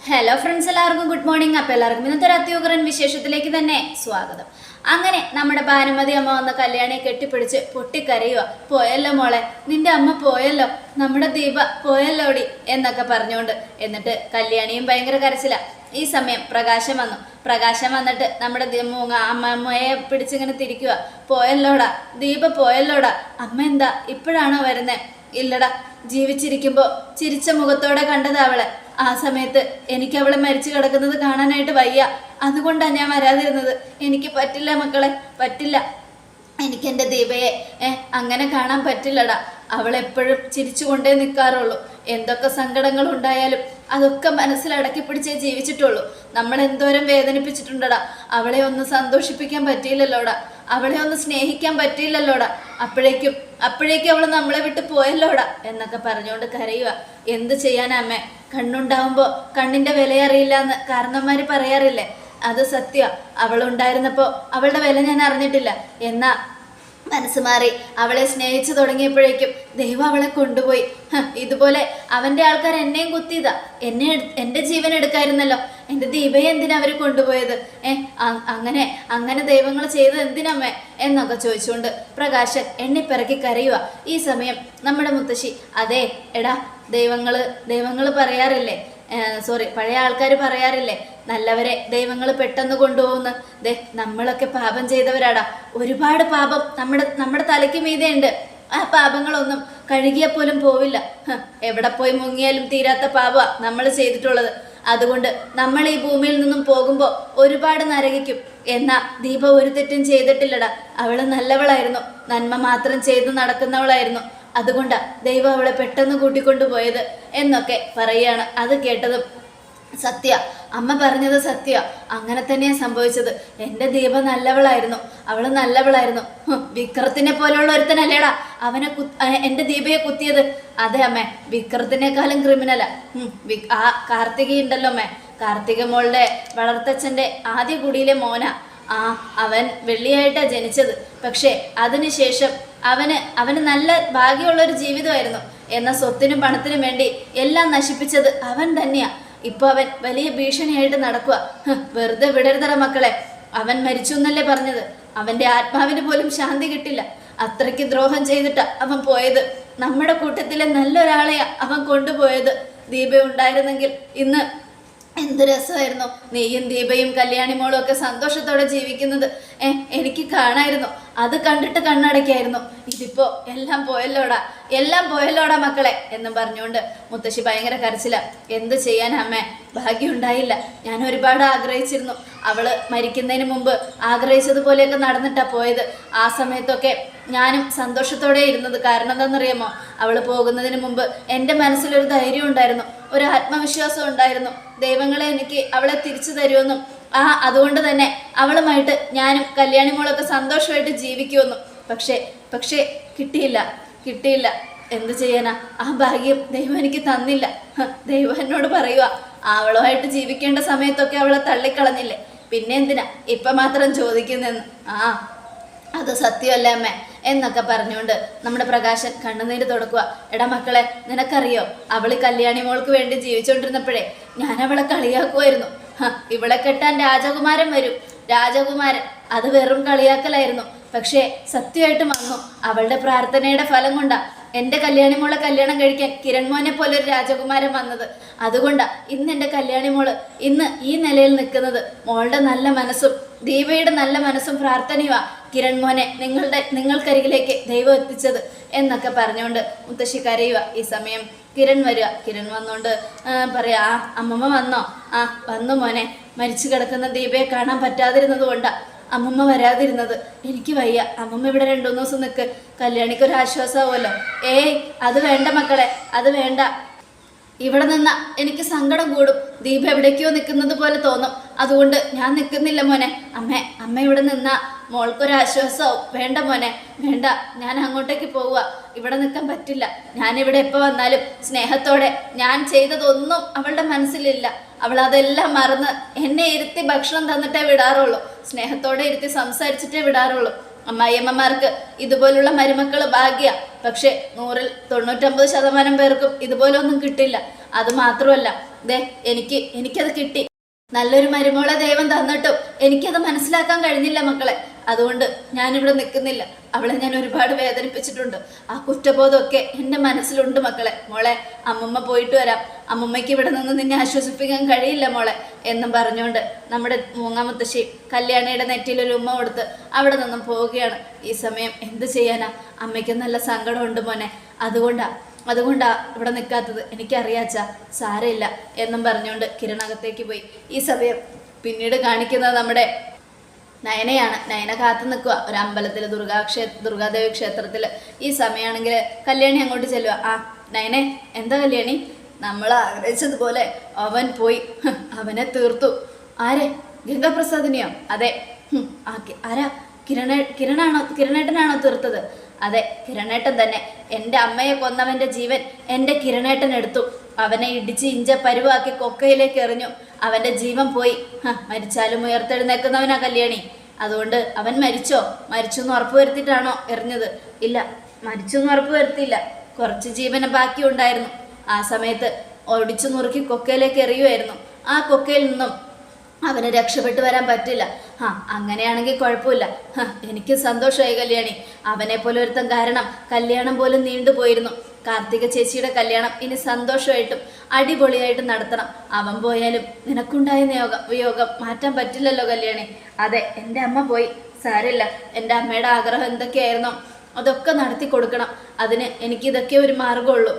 Hello friends, എല്ലാവർക്കും good morning. അപ്പോൾ എല്ലാവർക്കും ഇന്നത്തെ ഒരു അത്യുഗ്രൻ വിശേഷത്തിലേക്ക് തന്നെ സ്വാഗതം. അങ്ങനെ നമ്മുടെ ഭാനുമതി അമ്മ വന്ന കല്യാണിയെ കെട്ടിപ്പിടിച്ച് പൊട്ടിക്കരയുക. പോയല്ലോ മോളെ, നിന്റെ അമ്മ പോയല്ലോ, നമ്മുടെ ദീപ പോയല്ലോടി എന്നൊക്കെ പറഞ്ഞുകൊണ്ട്. എന്നിട്ട് കല്യാണിയും ഭയങ്കര കരച്ചില. ഈ സമയം പ്രകാശം വന്നിട്ട് നമ്മുടെ അമ്മയെ പിടിച്ചിങ്ങനെ തിരിക്കുക. പോയല്ലോടാ ദീപ, പോയല്ലോടാ. അമ്മ എന്താ ഇപ്പോഴാണോ വരുന്നേ? ഇല്ലടാ, ജീവിച്ചിരിക്കുമ്പോൾ ചിരിച്ച മുഖത്തോടെ കണ്ടത് അവളെ. ആ സമയത്ത് എനിക്ക് അവളെ മരിച്ചു കിടക്കുന്നത് കാണാനായിട്ട് വയ്യ, അതുകൊണ്ടാണ് ഞാൻ വരാതിരുന്നത്. എനിക്ക് പറ്റില്ല മക്കളെ, പറ്റില്ല. എനിക്ക് എൻ്റെ ദീപയെ അങ്ങനെ കാണാൻ പറ്റില്ലടാ. അവളെപ്പോഴും ചിരിച്ചുകൊണ്ടേ നിൽക്കാറുള്ളൂ. എന്തൊക്കെ സങ്കടങ്ങൾ ഉണ്ടായാലും അതൊക്കെ മനസ്സിലടക്കി പിടിച്ചേ ജീവിച്ചിട്ടുള്ളൂ. നമ്മൾ എന്തോരം വേദനിപ്പിച്ചിട്ടുണ്ടടാ. അവളെ ഒന്ന് സന്തോഷിപ്പിക്കാൻ പറ്റിയില്ലല്ലോടാ, അവളെ ഒന്ന് സ്നേഹിക്കാൻ പറ്റിയില്ലല്ലോടാ. അപ്പോഴേക്കും അവൾ നമ്മളെ വിട്ട് പോയല്ലോടാ എന്നൊക്കെ പറഞ്ഞുകൊണ്ട് കരയുക. എന്ത് ചെയ്യാനമ്മേ, കണ്ണുണ്ടാവുമ്പോൾ കണ്ണിൻ്റെ വിലയറിയില്ല എന്ന് കാരണന്മാർ പറയാറില്ലേ? അത് സത്യ. അവളുണ്ടായിരുന്നപ്പോൾ അവളുടെ വില ഞാൻ അറിഞ്ഞിട്ടില്ല. എന്നാ മനസ്സ് മാറി അവളെ സ്നേഹിച്ചു തുടങ്ങിയപ്പോഴേക്കും ദൈവം അവളെ കൊണ്ടുപോയി. ഇതുപോലെ അവൻ്റെ ആൾക്കാർ എന്നെയും കുത്തിയതാ. എൻ്റെ ജീവൻ എടുക്കായിരുന്നല്ലോ. എൻ്റെ ദീപയെ എന്തിനാ അവർ കൊണ്ടുപോയത്? അങ്ങനെ ദൈവങ്ങൾ ചെയ്തത് എന്തിനമ്മേ എന്നൊക്കെ ചോദിച്ചുകൊണ്ട് പ്രകാശൻ എണ്ണിപ്പിറക്കി കരയുക. ഈ സമയം നമ്മുടെ മുത്തശ്ശി, അതെ എടാ, ദൈവങ്ങൾ പറയാറില്ലേ, പഴയ ആൾക്കാർ പറയാറില്ലേ, നല്ലവരെ ദൈവങ്ങൾ പെട്ടെന്ന് കൊണ്ടുപോകുന്നു. നമ്മളൊക്കെ പാപം ചെയ്തവരാടാ. ഒരുപാട് പാപം നമ്മുടെ തലയ്ക്ക് മീതെയുണ്ട്. ആ പാപങ്ങളൊന്നും കഴുകിയാൽ പോലും പോവില്ല. എവിടെ പോയി മുങ്ങിയാലും തീരാത്ത പാപമാണ് നമ്മൾ ചെയ്തിട്ടുള്ളത്. അതുകൊണ്ട് നമ്മൾ ഈ ഭൂമിയിൽ നിന്നും പോകുമ്പോൾ ഒരുപാട് നരകിക്കും. എന്നാ ദീപ ഒരു തെറ്റും ചെയ്തിട്ടില്ലടാ. അവൾ നല്ലവളായിരുന്നു, നന്മ മാത്രം ചെയ്തു നടക്കുന്നവളായിരുന്നു. അതുകൊണ്ടാ ദൈവം അവളെ പെട്ടെന്ന് കൂട്ടിക്കൊണ്ടുപോയത് എന്നൊക്കെ പറയുകയാണ്. അത് കേട്ടതും സത്യ, അമ്മ പറഞ്ഞത് സത്യ, അങ്ങനെ തന്നെയാണ് സംഭവിച്ചത്. എൻ്റെ ദീപ നല്ലവളായിരുന്നു, അവള് നല്ലവളായിരുന്നു. വിക്രത്തിനെ പോലെയുള്ള ഒരുത്തനല്ലേടാ എൻ്റെ ദീപയെ കുത്തിയത്. അതെ അമ്മേ, വിക്രത്തിനേക്കാളും ക്രിമിനലാ ആ കാർത്തിക ഉണ്ടല്ലോ അമ്മേ. കാർത്തിക മോളുടെ വളർത്തച്ഛൻ്റെ ആദ്യ കുടിയിലെ മോന. അവൻ വെള്ളിയായിട്ടാണ് ജനിച്ചത്. പക്ഷേ അതിനുശേഷം അവന് നല്ല ഭാഗ്യമുള്ളൊരു ജീവിതമായിരുന്നു. എന്നാൽ സ്വത്തിനും പണത്തിനും വേണ്ടി എല്ലാം നശിപ്പിച്ചത് അവൻ തന്നെയാ. ഇപ്പോൾ അവൻ വലിയ ഭീഷണിയായിട്ട് നടക്കുക. വെറുതെ വിടരുതറ മക്കളെ. അവൻ മരിച്ചു എന്നല്ലേ പറഞ്ഞത്? അവൻ്റെ ആത്മാവിന് പോലും ശാന്തി കിട്ടില്ല. അത്രയ്ക്ക് ദ്രോഹം ചെയ്തിട്ടാ അവൻ പോയത്. നമ്മുടെ കൂട്ടത്തിലെ നല്ലൊരാളെയാ അവൻ കൊണ്ടുപോയത്. ദീപ ഉണ്ടായിരുന്നെങ്കിൽ ഇന്ന് എന്ത് രസമായിരുന്നു. നീയും ദീപയും കല്യാണി മോളും ഒക്കെ സന്തോഷത്തോടെ ജീവിക്കുന്നത് എനിക്ക് കാണായിരുന്നു. അത് കണ്ടിട്ട് കണ്ണടയ്ക്കായിരുന്നു. ഇതിപ്പോ എല്ലാം പോയല്ലോടാ മക്കളെ എന്നും പറഞ്ഞുകൊണ്ട് മുത്തശ്ശി ഭയങ്കര കരച്ചില. എന്ത് ചെയ്യാൻ അമ്മേ, ഭാഗ്യം ഉണ്ടായില്ല. ഞാൻ ഒരുപാട് ആഗ്രഹിച്ചിരുന്നു. അവള് മരിക്കുന്നതിന് മുമ്പ് ആഗ്രഹിച്ചതുപോലെയൊക്കെ നടന്നിട്ടാ പോയത്. ആ സമയത്തൊക്കെ ഞാനും സന്തോഷത്തോടെ ഇരുന്നത്. കാരണം എന്താണെന്നറിയാമോ? അവൾ പോകുന്നതിന് മുമ്പ് എൻ്റെ മനസ്സിലൊരു ധൈര്യം ഉണ്ടായിരുന്നു, ഒരു ആത്മവിശ്വാസം ഉണ്ടായിരുന്നു. ദൈവങ്ങളെ എനിക്ക് അവളെ തിരിച്ചു തരുമെന്നും അതുകൊണ്ട് തന്നെ അവളുമായിട്ട് ഞാനും കല്യാണി മോളൊക്കെ സന്തോഷമായിട്ട് ജീവിക്കുമെന്നും. പക്ഷേ കിട്ടിയില്ല. എന്ത് ചെയ്യാനാ? ആ ഭാഗ്യം ദൈവം എനിക്ക് തന്നില്ല. ദൈവം എന്നോട് പറയുക, അവളുമായിട്ട് ജീവിക്കേണ്ട സമയത്തൊക്കെ അവളെ തള്ളിക്കളഞ്ഞില്ലേ, പിന്നെ എന്തിനാ ഇപ്പം മാത്രം ചോദിക്കുന്നെന്ന്. അത് സത്യമല്ല അമ്മേ എന്നൊക്കെ പറഞ്ഞുകൊണ്ട് നമ്മുടെ പ്രകാശൻ കണ്ണുനീര് തുടക്കുക. എടാ മക്കളെ, നിനക്കറിയോ, അവള് കല്യാണി മോൾക്ക് വേണ്ടി ജീവിച്ചുകൊണ്ടിരുന്നപ്പോഴേ ഞാൻ അവളെ കളിയാക്കുമായിരുന്നു. ഇവളെ കെട്ടാൻ രാജകുമാരൻ വരും. അത് വെറും കളിയാക്കലായിരുന്നു. പക്ഷേ സത്യമായിട്ടും വന്നു. അവളുടെ പ്രാർത്ഥനയുടെ ഫലം കൊണ്ടാ എൻ്റെ കല്യാണി മോളെ കല്യാണം കഴിക്കാൻ കിരൺ മോനെ പോലെ ഒരു രാജകുമാരൻ വന്നത്. അതുകൊണ്ടാ ഇന്ന് എൻ്റെ കല്യാണി മോള് ഇന്ന് ഈ നിലയിൽ നിൽക്കുന്നത്. മോളുടെ നല്ല മനസ്സും ദീപയുടെ നല്ല മനസ്സും പ്രാർത്ഥനയുമാ കിരൺ മോനെ നിങ്ങൾക്കരികിലേക്ക് ദൈവം എത്തിച്ചത് എന്നൊക്കെ പറഞ്ഞുകൊണ്ട് മുത്തശ്ശി കരയുക. ഈ സമയം കിരൺ വരിക. കിരൺ വന്നുകൊണ്ട് പറയാ, അമ്മമ്മ വന്നോ? വന്നു മോനെ. മരിച്ചു കിടക്കുന്ന ദീപയെ കാണാൻ പറ്റാതിരുന്നത് കൊണ്ടാ അമ്മമ്മ വരാതിരുന്നത്. എനിക്ക് വയ്യ, അമ്മമ്മ ഇവിടെ 2-3 ദിവസം നിൽക്ക്, കല്യാണിക്കൊരു ആശ്വാസമാവുമല്ലോ. അത് വേണ്ട മക്കളെ, അത് വേണ്ട. ഇവിടെ നിന്ന എനിക്ക് സങ്കടം കൂടും. ദീപ എവിടേക്കോ നിൽക്കുന്നത് പോലെ തോന്നും. അതുകൊണ്ട് ഞാൻ നിൽക്കുന്നില്ല മോനെ. അമ്മ ഇവിടെ നിന്നാ മോൾക്കൊരാശ്വാസമാവും. വേണ്ട മോനെ, വേണ്ട. ഞാൻ അങ്ങോട്ടേക്ക് പോവുക. ഇവിടെ നിൽക്കാൻ പറ്റില്ല. ഞാനിവിടെ എപ്പോൾ വന്നാലും സ്നേഹത്തോടെ ഞാൻ ചെയ്തതൊന്നും അവളുടെ മനസ്സിലില്ല. അവൾ അതെല്ലാം മറന്ന് എന്നെ ഇരുത്തി ഭക്ഷണം തന്നിട്ടേ വിടാറുള്ളൂ. സ്നേഹത്തോടെ ഇരുത്തി സംസാരിച്ചിട്ടേ വിടാറുള്ളൂ. അമ്മായിയമ്മമാർക്ക് ഇതുപോലുള്ള മരുമക്കൾ ഭാഗ്യ. പക്ഷെ 100-ൽ 99% പേർക്കും ഇതുപോലെ ഒന്നും കിട്ടില്ല. അത് മാത്രമല്ല, ദേ എനിക്കത് കിട്ടി. നല്ലൊരു മരുമോളെ ദൈവം തന്നിട്ടും എനിക്കത് മനസ്സിലാക്കാൻ കഴിഞ്ഞില്ല മക്കളെ. അതുകൊണ്ട് ഞാനിവിടെ നിൽക്കുന്നില്ല. അവളെ ഞാൻ ഒരുപാട് വേദനിപ്പിച്ചിട്ടുണ്ട്. ആ കുറ്റബോധമൊക്കെ എൻ്റെ മനസ്സിലുണ്ട് മക്കളെ. മോളെ, അമ്മമ്മ പോയിട്ട് വരാം. അമ്മമ്മയ്ക്ക് ഇവിടെ നിന്ന് നിന്നെ ആശ്വസിപ്പിക്കാൻ കഴിയില്ല മോളെ എന്നും പറഞ്ഞുകൊണ്ട് നമ്മുടെ മൂങ്ങാമുത്തശ്ശി കല്യാണിയുടെ നെറ്റിയിലൊരു ഉമ്മ കൊടുത്ത് അവിടെ നിന്നും പോവുകയാണ്. ഈ സമയം എന്ത് ചെയ്യാനാ, അമ്മയ്ക്ക് നല്ല സങ്കടമുണ്ട് മോനെ. അതുകൊണ്ടാ ഇവിടെ നിൽക്കാത്തത്. എനിക്കറിയാച്ചാ, സാരമില്ല എന്നും പറഞ്ഞുകൊണ്ട് കിരണകത്തേക്ക് പോയി. ഈ സമയം പിന്നീട് കാണിക്കുന്നത് നമ്മുടെ നയനയാണ്. നയന കാത്തു നിൽക്കുക ഒരു അമ്പലത്തിൽ, ദുർഗാദേവി ക്ഷേത്രത്തിൽ. ഈ സമയമാണെങ്കിൽ കല്യാണി അങ്ങോട്ട് ചെല്ലുക. ആ നയനെ, എന്താ കല്യാണി? നമ്മൾ ആഗ്രഹിച്ചതുപോലെ അവൻ പോയി. അവനെ തീർത്തു. ആരെ? ഗംഗാപ്രസാദിനെയോ? അതെ. ആരാ? കിരണേട്ടനാണോ തീർത്തത്? അതെ, കിരണേട്ടൻ തന്നെ. എൻ്റെ അമ്മയെ കൊന്നവൻ്റെ ജീവൻ എൻ്റെ കിരണേട്ടൻ എടുത്തു. അവനെ ഇടിച്ച് ഇഞ്ച പരുവാക്കി കൊക്കയിലേക്ക് എറിഞ്ഞു. അവൻ്റെ ജീവൻ പോയി. മരിച്ചാലും ഉയർത്തെഴുന്നേൽക്കുന്നവനാ കല്യാണി. അതുകൊണ്ട് അവൻ മരിച്ചു എന്ന് ഉറപ്പ് വരുത്തിയിട്ടാണോ എറിഞ്ഞത്? ഇല്ല, മരിച്ചു എന്ന് ഉറപ്പ് വരുത്തിയില്ല. കുറച്ച് ജീവന് ബാക്കി ഉണ്ടായിരുന്നു. ആ സമയത്ത് ഒടിച്ചു നുറുക്കി കൊക്കയിലേക്ക് എറിയുമായിരുന്നു. ആ കൊക്കയിൽ നിന്നും അവന് രക്ഷപ്പെട്ടു വരാൻ പറ്റില്ല. അങ്ങനെയാണെങ്കിൽ കുഴപ്പമില്ല. എനിക്ക് സന്തോഷമായി കല്യാണി. അവനെ പോലെ ഒരുത്തൻ കാരണം കല്യാണം പോലും നീണ്ടുപോയിരുന്നു. കാർത്തിക ചേച്ചിയുടെ കല്യാണം ഇനി സന്തോഷമായിട്ടും അടിപൊളിയായിട്ടും നടത്തണം. അവൻ പോയാലും നിനക്കുണ്ടായ വിയോഗം മാറ്റാൻ പറ്റില്ലല്ലോ കല്യാണി. അതെ, എൻ്റെ അമ്മ പോയി, സാരമില്ല. എൻ്റെ അമ്മയുടെ ആഗ്രഹം എന്തൊക്കെയായിരുന്നോ അതൊക്കെ നടത്തി കൊടുക്കണം. അതിന് എനിക്കിതൊക്കെ ഒരു മാർഗമുള്ളൂ.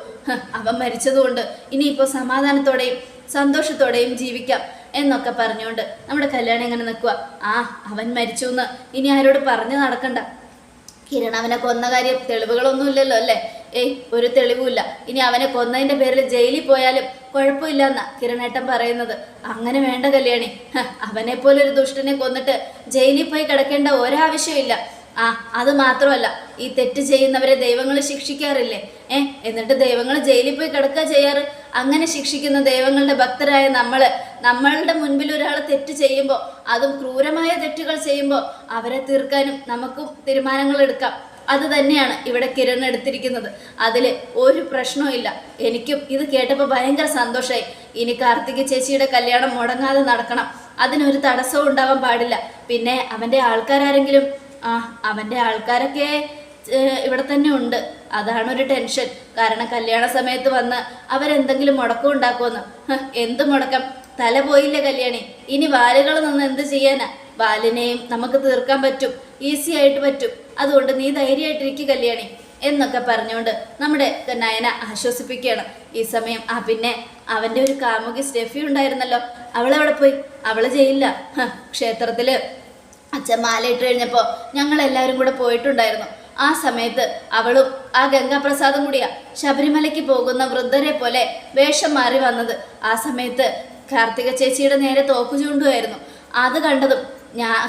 അവൻ മരിച്ചതുകൊണ്ട് ഇനിയിപ്പോൾ സമാധാനത്തോടെയും സന്തോഷത്തോടെയും ജീവിക്കാം എന്നൊക്കെ പറഞ്ഞുകൊണ്ട് നമ്മുടെ കല്യാണം ഇങ്ങനെ നിൽക്കുക. അവൻ മരിച്ചു എന്ന് ഇനി ആരോട് പറഞ്ഞു നടക്കണ്ട. കിരൺ അവനെ കൊന്ന കാര്യം തെളിവുകളൊന്നും ഇല്ലല്ലോ അല്ലേ? ഒരു തെളിവുമില്ല. ഇനി അവനെ കൊന്നതിൻ്റെ പേരിൽ ജയിലിൽ പോയാലും കുഴപ്പമില്ല എന്നാ കിരണേട്ടൻ പറയുന്നത്. അങ്ങനെ വേണ്ട കല്യാണി. അവനെ പോലെ ഒരു ദുഷ്ടനെ കൊന്നിട്ട് ജയിലിൽ പോയി കിടക്കേണ്ട ഒരാവശ്യമില്ല. അത് മാത്രമല്ല, ഈ തെറ്റ് ചെയ്യുന്നവരെ ദൈവങ്ങൾ ശിക്ഷിക്കാറില്ലേ? എന്നിട്ട് ദൈവങ്ങൾ ജയിലിൽ പോയി കിടക്കുക ചെയ്യാറ്. അങ്ങനെ ശിക്ഷിക്കുന്ന ദൈവങ്ങളുടെ ഭക്തരായ നമ്മളുടെ മുൻപിൽ ഒരാൾ തെറ്റ് ചെയ്യുമ്പോൾ, അതും ക്രൂരമായ തെറ്റുകൾ ചെയ്യുമ്പോൾ, അവരെ തീർക്കാനും നമുക്കും തീരുമാനങ്ങൾ എടുക്കാം. അത് തന്നെയാണ് ഇവിടെ കിരൺ എടുത്തിരിക്കുന്നത്. അതിൽ ഒരു പ്രശ്നവും ഇല്ല. എനിക്കും ഇത് കേട്ടപ്പോൾ ഭയങ്കര സന്തോഷമായി. ഇനി കാർത്തിക ചേച്ചിയുടെ കല്യാണം മുടങ്ങാതെ നടക്കണം. അതിനൊരു തടസ്സവും ഉണ്ടാവാൻ പാടില്ല. പിന്നെ അവൻ്റെ ആൾക്കാരാരെങ്കിലും അവൻ്റെ ആൾക്കാരൊക്കെ ഇവിടെ തന്നെ ഉണ്ട്. അതാണൊരു ടെൻഷൻ. കാരണം കല്യാണ സമയത്ത് വന്ന് അവരെന്തെങ്കിലും മുടക്കം ഉണ്ടാക്കുമെന്ന്. എന്ത് മുടക്കം? തല പോയില്ലേ കല്യാണി. ഇനി വാലുകൾ നിന്ന് എന്ത് ചെയ്യാനാ? വാലിനെയും നമുക്ക് തീർക്കാൻ പറ്റും, ഈസി ആയിട്ട് പറ്റും. അതുകൊണ്ട് നീ ധൈര്യമായിട്ടിരിക്കുക കല്യാണി എന്നൊക്കെ പറഞ്ഞുകൊണ്ട് നമ്മുടെ നയന ആശ്വസിപ്പിക്കുകയാണ്. ഈ സമയം പിന്നെ അവൻ്റെ ഒരു കാമുകി സ്റ്റെഫി ഉണ്ടായിരുന്നല്ലോ, അവളെവിടെ പോയി? അവള് ചെയ്യില്ല. ക്ഷേത്രത്തിൽ അച്ഛൻ മാലയിട്ട് കഴിഞ്ഞപ്പോൾ ഞങ്ങളെല്ലാവരും കൂടെ പോയിട്ടുണ്ടായിരുന്നു. ആ സമയത്ത് അവളും ആ ഗംഗാപ്രസാദും കൂടിയാ ശബരിമലയ്ക്ക് പോകുന്ന വൃദ്ധരെ പോലെ വേഷം മാറി വന്നത്. ആ സമയത്ത് കാർത്തിക ചേച്ചിയുടെ നേരെ തോക്ക് ചൂണ്ടുമായിരുന്നു. അത് കണ്ടതും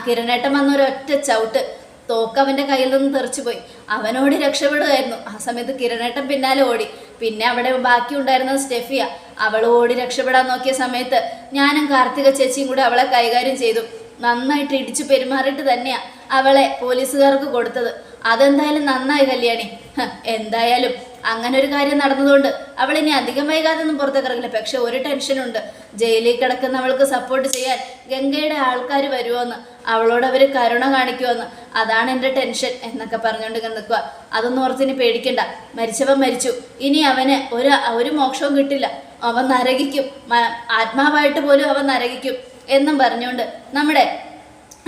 കിരണേട്ടൻ വന്നൊരൊറ്റ ചവിട്ട് തോക്ക് അവൻ്റെ കയ്യിൽ നിന്ന് തെറിച്ചു പോയി. അവനോട് രക്ഷപ്പെടുമായിരുന്നു. ആ സമയത്ത് കിരണേട്ടൻ പിന്നാലെ ഓടി. പിന്നെ അവിടെ ബാക്കി ഉണ്ടായിരുന്നത് സ്റ്റെഫിയ. അവൾ ഓടി രക്ഷപ്പെടാൻ നോക്കിയ സമയത്ത് ഞാനും കാർത്തിക ചേച്ചിയും കൂടെ അവളെ കൈകാര്യം ചെയ്തു. നന്നായിട്ട് ഇടിച്ചു പെരുമാറിയിട്ട് തന്നെയാ അവളെ പോലീസുകാർക്ക് കൊടുത്തത്. അതെന്തായാലും നന്നായി കല്യാണി. എന്തായാലും അങ്ങനെ ഒരു കാര്യം നടന്നതുകൊണ്ട് അവൾ ഇനി അധികം വൈകാതെ ഒന്നും പുറത്തേക്ക് ഇറങ്ങില്ല. പക്ഷെ ഒരു ടെൻഷനുണ്ട്, ജയിലിൽ കിടക്കുന്നവൾക്ക് സപ്പോർട്ട് ചെയ്യാൻ ഗംഗയുടെ ആൾക്കാർ വരുമോയെന്ന്, അവളോട് അവർ കരുണ കാണിക്കുമെന്ന്. അതാണ് എൻ്റെ ടെൻഷൻ എന്നൊക്കെ പറഞ്ഞുകൊണ്ട് നിൽക്കുക. അതൊന്നും ഓർത്തിനി പേടിക്കണ്ട. മരിച്ചവൻ മരിച്ചു. ഇനി അവന് ഒരു മോക്ഷവും കിട്ടില്ല. അവൻ നരകിക്കും, ആത്മാവായിട്ട് പോലും അവൻ നരകിക്കും എന്നും പറഞ്ഞുകൊണ്ട് നമ്മുടെ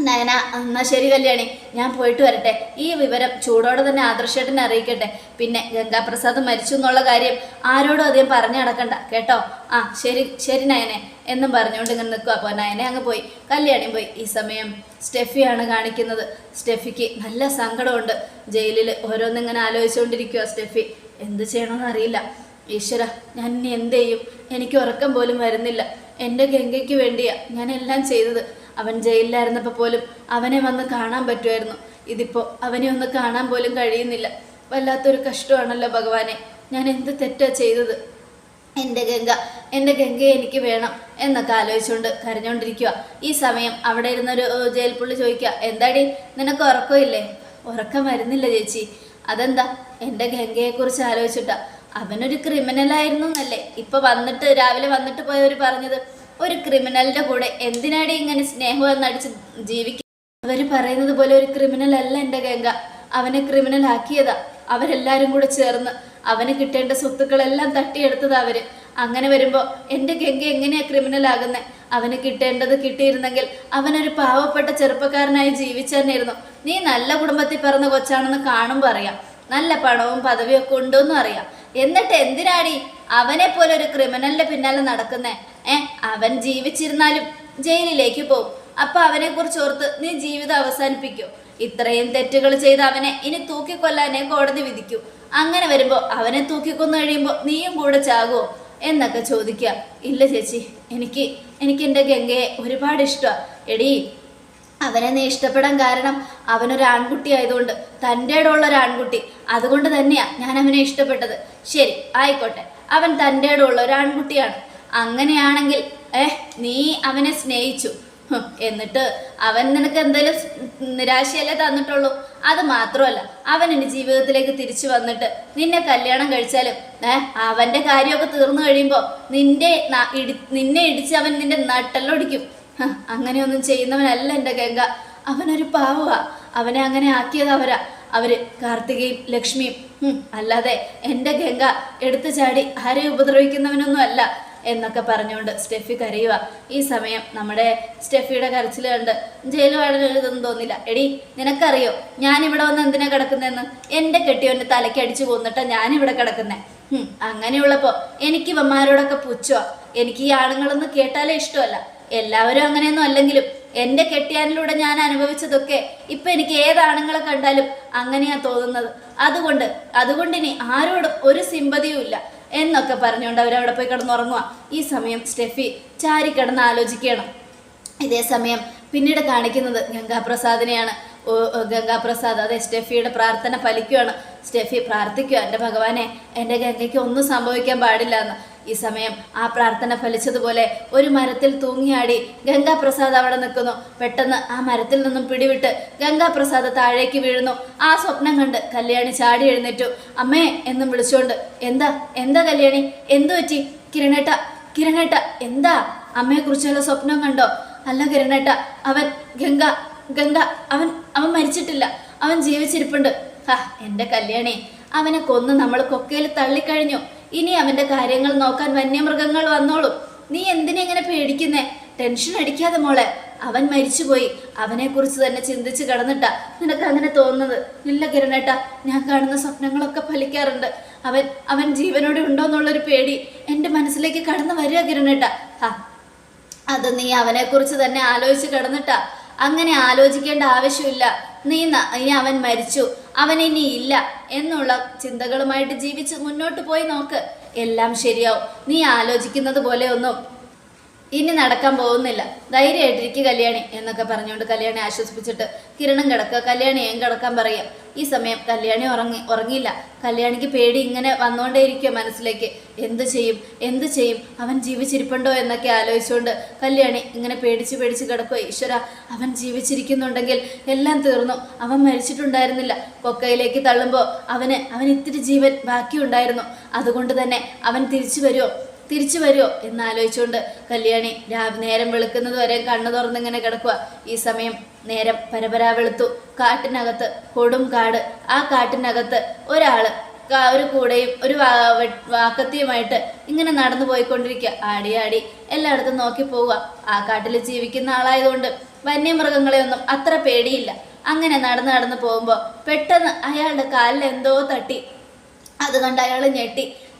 നയന, എന്നാൽ ശരി കല്യാണി, ഞാൻ പോയിട്ട് വരട്ടെ. ഈ വിവരം ചൂടോടെ തന്നെ ആദർശേട്ടനെ അറിയിക്കട്ടെ. പിന്നെ ഗംഗാപ്രസാദ് മരിച്ചു എന്നുള്ള കാര്യം ആരോടും അധികം പറഞ്ഞു നടക്കണ്ട കേട്ടോ. ശരി നയനെ എന്നും പറഞ്ഞുകൊണ്ട് ഇങ്ങനെ നിൽക്കുക. അപ്പോൾ നയനെ അങ്ങ് പോയി, കല്യാണിയും പോയി. ഈ സമയം സ്റ്റെഫിയാണ് കാണിക്കുന്നത്. സ്റ്റെഫിക്ക് നല്ല സങ്കടമുണ്ട്. ജയിലിൽ ഓരോന്നിങ്ങനെ ആലോചിച്ചുകൊണ്ടിരിക്കുക സ്റ്റെഫി. എന്ത് ചെയ്യണമെന്ന് അറിയില്ല. ഈശ്വര, ഞാൻ ഇനി എന്ത് ചെയ്യും? എനിക്ക് ഉറക്കം പോലും വരുന്നില്ല. എൻ്റെ ഗംഗയ്ക്ക് വേണ്ടിയാണ് ഞാൻ എല്ലാം ചെയ്തത്. അവൻ ജയിലിലായിരുന്നപ്പോൾ പോലും അവനെ വന്ന് കാണാൻ പറ്റുമായിരുന്നു. ഇതിപ്പോൾ അവനെ ഒന്ന് കാണാൻ പോലും കഴിയുന്നില്ല. വല്ലാത്തൊരു കഷ്ടമാണല്ലോ ഭഗവാനെ. ഞാൻ എന്ത് തെറ്റാ ചെയ്തത്? എൻ്റെ ഗംഗയെ എനിക്ക് വേണം എന്നൊക്കെ ആലോചിച്ചുകൊണ്ട് കരഞ്ഞുകൊണ്ടിരിക്കുക. ഈ സമയം അവിടെ ഇരുന്നൊരു ജയിൽ പുള്ളി ചോദിക്കുക, എന്താടി നിനക്ക് ഉറക്കമില്ലേ? ഉറക്കം വരുന്നില്ല ചേച്ചി. അതെന്താ? എൻ്റെ ഗംഗയെക്കുറിച്ച് ആലോചിച്ചിട്ടാ. അവനൊരു ക്രിമിനലായിരുന്നു എന്നല്ലേ ഇപ്പൊ വന്നിട്ട് രാവിലെ വന്നിട്ട് പോയവർ പറഞ്ഞത്? ഒരു ക്രിമിനലിന്റെ കൂടെ എന്തിനാടി ഇങ്ങനെ സ്നേഹം എന്നടിച്ച് ജീവിക്കും? അവര് പറയുന്നത് പോലെ ഒരു ക്രിമിനൽ അല്ല എൻ്റെ ഗംഗ. അവനെ ക്രിമിനൽ ആക്കിയതാ അവരെല്ലാരും കൂടെ ചേർന്ന്. അവന് കിട്ടേണ്ട സ്വത്തുക്കളെല്ലാം തട്ടിയെടുത്തതാ അവര്. അങ്ങനെ വരുമ്പോ എൻ്റെ ഗംഗ എങ്ങനെയാ ക്രിമിനൽ ആകുന്നേ? അവന് കിട്ടേണ്ടത് കിട്ടിയിരുന്നെങ്കിൽ അവനൊരു പാവപ്പെട്ട ചെറുപ്പക്കാരനായി ജീവിച്ചെന്നിരുന്നു. നീ നല്ല കുടുംബത്തിൽ പിറന്ന കൊച്ചാണെന്ന് കാണുമ്പോൾ അറിയാം, നല്ല പണവും പദവിയും ഒക്കെ ഉണ്ടോന്നും അറിയാം. എന്നിട്ട് എന്തിനാടി അവനെ പോലെ ഒരു ക്രിമിനലിന്റെ പിന്നാലെ നടക്കുന്നേ? അവൻ ജീവിച്ചിരുന്നാലും ജയിലിലേക്ക് പോകും. അപ്പൊ അവനെ കുറിച്ച് ഓർത്ത് നീ ജീവിതം അവസാനിപ്പിക്കൂ? ഇത്രയും തെറ്റുകൾ ചെയ്ത് അവനെ ഇനി തൂക്കിക്കൊല്ലാനേ കോടതി വിധിക്കൂ. അങ്ങനെ വരുമ്പോ അവനെ തൂക്കിക്കൊന്നു കഴിയുമ്പോ നീയും കൂടെ ചാകുമോ എന്നൊക്കെ ചോദിക്കുക. ഇല്ല ചേച്ചി, എനിക്ക് എൻ്റെ ഗംഗയെ ഒരുപാട് ഇഷ്ടമാണ്. എടീ, അവനെ നീ ഇഷ്ടപ്പെടാൻ കാരണം അവനൊരു ആൺകുട്ടി ആയതുകൊണ്ട്, തൻ്റെ ഇടമുള്ള ഒരു ആൺകുട്ടി, അതുകൊണ്ട് തന്നെയാ ഞാൻ അവനെ ഇഷ്ടപ്പെട്ടത്. ശരി, ആയിക്കോട്ടെ, അവൻ തൻ്റെ ഇടമുള്ള ഒരു ആൺകുട്ടിയാണ്. അങ്ങനെയാണെങ്കിൽ നീ അവനെ സ്നേഹിച്ചു, എന്നിട്ട് അവൻ നിനക്ക് എന്തെങ്കിലും നിരാശയല്ലേ തന്നിട്ടുള്ളൂ? അത് മാത്രമല്ല, അവൻ ഇനി ജീവിതത്തിലേക്ക് തിരിച്ചു വന്നിട്ട് നിന്നെ കല്യാണം കഴിച്ചാലും അവൻ്റെ കാര്യമൊക്കെ തീർന്നു കഴിയുമ്പോൾ നിന്നെ ഇടിച്ച് അവൻ നിന്റെ നട്ടെല്ലൊടിക്കും. അങ്ങനെയൊന്നും ചെയ്യുന്നവനല്ല എൻ്റെ ഗംഗ. അവനൊരു പാവമാ. അവനെ അങ്ങനെ ആക്കിയത് അവര് കാർത്തികയും ലക്ഷ്മിയും. അല്ലാതെ എൻ്റെ ഗംഗ എടുത്തു ചാടി ആരെയും ഉപദ്രവിക്കുന്നവനൊന്നും അല്ല എന്നൊക്കെ പറഞ്ഞുകൊണ്ട് സ്റ്റെഫി കരയുക. ഈ സമയം നമ്മുടെ സ്റ്റെഫിയുടെ കരച്ചിൽ കണ്ട് ജയിൽ വാർഡൻ എഴുതൊന്നും തോന്നില്ല. എടി, നിനക്കറിയോ ഞാനിവിടെ വന്ന് എന്തിനാ കിടക്കുന്നതെന്ന്? എൻ്റെ കെട്ടിയോൻ്റെ തലയ്ക്ക് അടിച്ചു പോന്നിട്ടാ ഞാനിവിടെ കിടക്കുന്നേ. അങ്ങനെയുള്ളപ്പോൾ എനിക്ക് ഇവന്മാരോടൊക്കെ പുച്ഛമാ. എനിക്ക് ഈ ആണുങ്ങളൊന്നും കേട്ടാലേ ഇഷ്ടമല്ല. എല്ലാവരും അങ്ങനെയൊന്നും അല്ലെങ്കിലും എൻ്റെ കെട്ടിയാനിലൂടെ ഞാൻ അനുഭവിച്ചതൊക്കെ ഇപ്പൊ എനിക്ക് ഏതാണുങ്ങളെ കണ്ടാലും അങ്ങനെയാ തോന്നുന്നത്. അതുകൊണ്ട് ഇനി ആരോടും ഒരു സിമ്പതിയും ഇല്ല എന്നൊക്കെ പറഞ്ഞുകൊണ്ട് അവരവിടെ പോയി കിടന്നുറങ്ങുക. ഈ സമയം സ്റ്റെഫി ചാരി കിടന്ന് ആലോചിക്കണം. ഇതേ സമയം പിന്നീട് കാണിക്കുന്നത് ഗംഗാപ്രസാദിനെയാണ്. ഗംഗാപ്രസാദ്, അതെ, സ്റ്റെഫിയുടെ പ്രാർത്ഥന ഫലിക്കുകയാണ്. സ്റ്റെഫി പ്രാർത്ഥിക്കുക, എൻ്റെ ഭഗവാനെ, എൻ്റെ ഗംഗയ്ക്ക് ഒന്നും സംഭവിക്കാൻ പാടില്ല എന്ന്. ഈ സമയം ആ പ്രാർത്ഥന ഫലിച്ചതുപോലെ ഒരു മരത്തിൽ തൂങ്ങിയാടി ഗംഗാപ്രസാദ് അവിടെ നിൽക്കുന്നു. പെട്ടെന്ന് ആ മരത്തിൽ നിന്നും പിടിവിട്ട് ഗംഗാപ്രസാദ് താഴേക്ക് വീഴുന്നു. ആ സ്വപ്നം കണ്ട് കല്യാണി ചാടി എഴുന്നേറ്റു. അമ്മേ എന്നും വിളിച്ചുകൊണ്ട്. എന്താ കല്യാണി, എന്തു പറ്റി? കിരണേട്ട എന്താ? അമ്മയെക്കുറിച്ചുള്ള സ്വപ്നം കണ്ടോ? അല്ല കിരണേട്ട, ഗംഗ അവൻ മരിച്ചിട്ടില്ല, അവൻ ജീവിച്ചിരിപ്പുണ്ട്. എൻ്റെ കല്യാണി, അവനെ കൊന്ന് നമ്മൾ കൊക്കയിൽ തള്ളിക്കഴിഞ്ഞു. ഇനി അവൻ്റെ കാര്യങ്ങൾ നോക്കാൻ വന്യമൃഗങ്ങൾ വന്നോളും. നീ എന്തിനെങ്ങനെ പേടിക്കുന്നേ? ടെൻഷൻ അടിക്കാതെ മോളെ. അവൻ മരിച്ചുപോയി. അവനെക്കുറിച്ച് തന്നെ ചിന്തിച്ച് കിടന്നിട്ടാ നിനക്ക് അങ്ങനെ തോന്നുന്നത്. ഇല്ല കിരണേട്ട, ഞാൻ കാണുന്ന സ്വപ്നങ്ങളൊക്കെ ഫലിക്കാറുണ്ട്. അവൻ ജീവനോടെ ഉണ്ടോ എന്നുള്ളൊരു പേടി എൻ്റെ മനസ്സിലേക്ക് കടന്നു വരിക കിരണേട്ട. അത് നീ അവനെക്കുറിച്ച് തന്നെ ആലോചിച്ച് കിടന്നിട്ടാ. അങ്ങനെ ആലോചിക്കേണ്ട ആവശ്യമില്ല. ഇനി അവൻ മരിച്ചു, അവൻ ഇനി ഇല്ല എന്നുള്ള ചിന്തകളുമായിട്ട് ജീവിച്ച് മുന്നോട്ട് പോയി നോക്ക്, എല്ലാം ശരിയാവും. നീ ആലോചിക്കുന്നത് പോലെ ഒന്നും ഇനി നടക്കാൻ പോകുന്നില്ല. ധൈര്യമായിട്ടിരിക്കുക കല്യാണി എന്നൊക്കെ പറഞ്ഞുകൊണ്ട് കല്യാണി ആശ്വസിപ്പിച്ചിട്ട് കിരണം കിടക്കുക, കല്യാണിയും കിടക്കാൻ പറയാം. ഈ സമയം കല്യാണി ഉറങ്ങിയില്ല. കല്യാണിക്ക് പേടി ഇങ്ങനെ വന്നുകൊണ്ടേയിരിക്കുക മനസ്സിലേക്ക്. എന്ത് ചെയ്യും അവൻ ജീവിച്ചിരിപ്പുണ്ടോ എന്നൊക്കെ ആലോചിച്ചുകൊണ്ട് കല്യാണി ഇങ്ങനെ പേടിച്ച് കിടക്കുക. ഈശ്വര, അവൻ ജീവിച്ചിരിക്കുന്നുണ്ടെങ്കിൽ എല്ലാം തീർന്നു. അവൻ മരിച്ചിട്ടുണ്ടായിരുന്നില്ല. കൊക്കയിലേക്ക് തള്ളുമ്പോൾ അവൻ ഇത്തിരി ജീവൻ ബാക്കിയുണ്ടായിരുന്നു. അതുകൊണ്ട് തന്നെ അവൻ തിരിച്ചു വരുമോ എന്നാലോചിച്ചുകൊണ്ട് കല്യാണി നേരം വെളുക്കുന്നത് വരെ കണ്ണു തുറന്നിങ്ങനെ കിടക്കുക. ഈ സമയം നേരം പരപരാ വെളുത്തു. കാട്ടിനകത്ത് കൊടും കാട്. ആ കാട്ടിനകത്ത് ഒരാള് ഒരു കൂടെയും ഒരു വാക്കത്തിയുമായിട്ട് ഇങ്ങനെ നടന്നു പോയിക്കൊണ്ടിരിക്കുക. ആടി എല്ലായിടത്തും നോക്കി പോവുക. ആ കാട്ടിൽ ജീവിക്കുന്ന ആളായതുകൊണ്ട് വന്യമൃഗങ്ങളെയൊന്നും അത്ര പേടിയില്ല. അങ്ങനെ നടന്ന് പോകുമ്പോൾ പെട്ടെന്ന് അയാളുടെ കാലിൽ എന്തോ തട്ടി. അത് കണ്ട് അയാൾ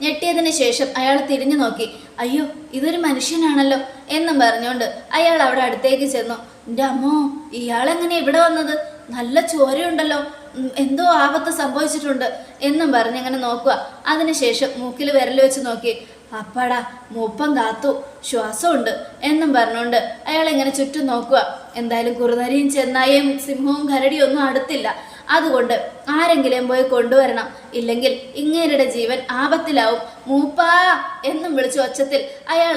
ഞെട്ടിയതിന് ശേഷം അയാൾ തിരിഞ്ഞു നോക്കി. അയ്യോ, ഇതൊരു മനുഷ്യനാണല്ലോ എന്നും പറഞ്ഞുകൊണ്ട് അയാൾ അവിടെ അടുത്തേക്ക് ചെന്നു. എൻ്റെ അമ്മോ, ഇയാളെങ്ങനെ ഇവിടെ വന്നത്? നല്ല ചോരയുണ്ടല്ലോ, എന്തോ ആപത്ത് സംഭവിച്ചിട്ടുണ്ട് എന്നും പറഞ്ഞിങ്ങനെ നോക്കുക. അതിനുശേഷം മൂക്കിൽ വിരൽ വെച്ച് നോക്കി. അപ്പാടാ, മൂപ്പം കാത്തു, ശ്വാസമുണ്ട് എന്നും പറഞ്ഞുകൊണ്ട് അയാൾ ഇങ്ങനെ ചുറ്റും നോക്കുക. എന്തായാലും കുറുനരിയും ചെന്നായും സിംഹവും കരടിയും ഒന്നും അടുത്തില്ല. അതുകൊണ്ട് ആരെങ്കിലും പോയി കൊണ്ടുവരണം, ഇല്ലെങ്കിൽ ഇങ്ങേരുടെ ജീവൻ ആപത്തിലാവും. മൂപ്പാ എന്നും വിളിച്ചു ഒച്ചത്തിൽ അയാൾ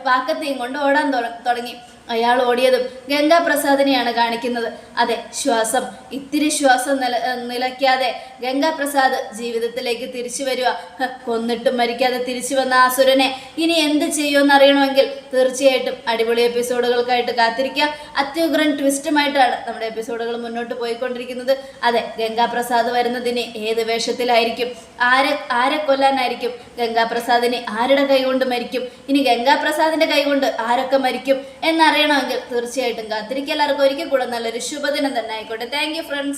വാക്കത്തെയും കൊണ്ട് ഓടാൻ തുടങ്ങി. അയാൾ ഓടിയതും ഗംഗാപ്രസാദിനെയാണ് കാണിക്കുന്നത്. അതെ, ശ്വാസം, ഇത്തിരി ശ്വാസം നിലയ്ക്കാതെ ഗംഗാപ്രസാദ് ജീവിതത്തിലേക്ക് തിരിച്ചു വരിക. കൊന്നിട്ടും മരിക്കാതെ തിരിച്ചു വന്ന ആസുരനെ ഇനി എന്ത് ചെയ്യുമെന്ന് അറിയണമെങ്കിൽ തീർച്ചയായിട്ടും അടിപൊളി എപ്പിസോഡുകൾക്കായിട്ട് കാത്തിരിക്കുക. അത്യുഗ്രൻ ട്വിസ്റ്റുമായിട്ടാണ് നമ്മുടെ എപ്പിസോഡുകൾ മുന്നോട്ട് പോയിക്കൊണ്ടിരിക്കുന്നത്. അതെ, ഗംഗാപ്രസാദ് വരുന്നതിന് ഏത് വേഷത്തിലായിരിക്കും, ആരെ കൊല്ലാനായിരിക്കും, ഗംഗാപ്രസാദിനെ ആരുടെ കൈകൊണ്ട് മരിക്കും, ഇനി ഗംഗാപ്രസാദിന്റെ കൈകൊണ്ട് ആരൊക്കെ മരിക്കും എന്നറിയണമെങ്കിൽ തീർച്ചയായിട്ടും കാത്തിരിക്കുക. എല്ലാവർക്കും ഒരിക്കൽ കൂടെ നല്ലൊരു ശുഭദിനം തന്നെ ആയിക്കോട്ടെ. Thank you friends.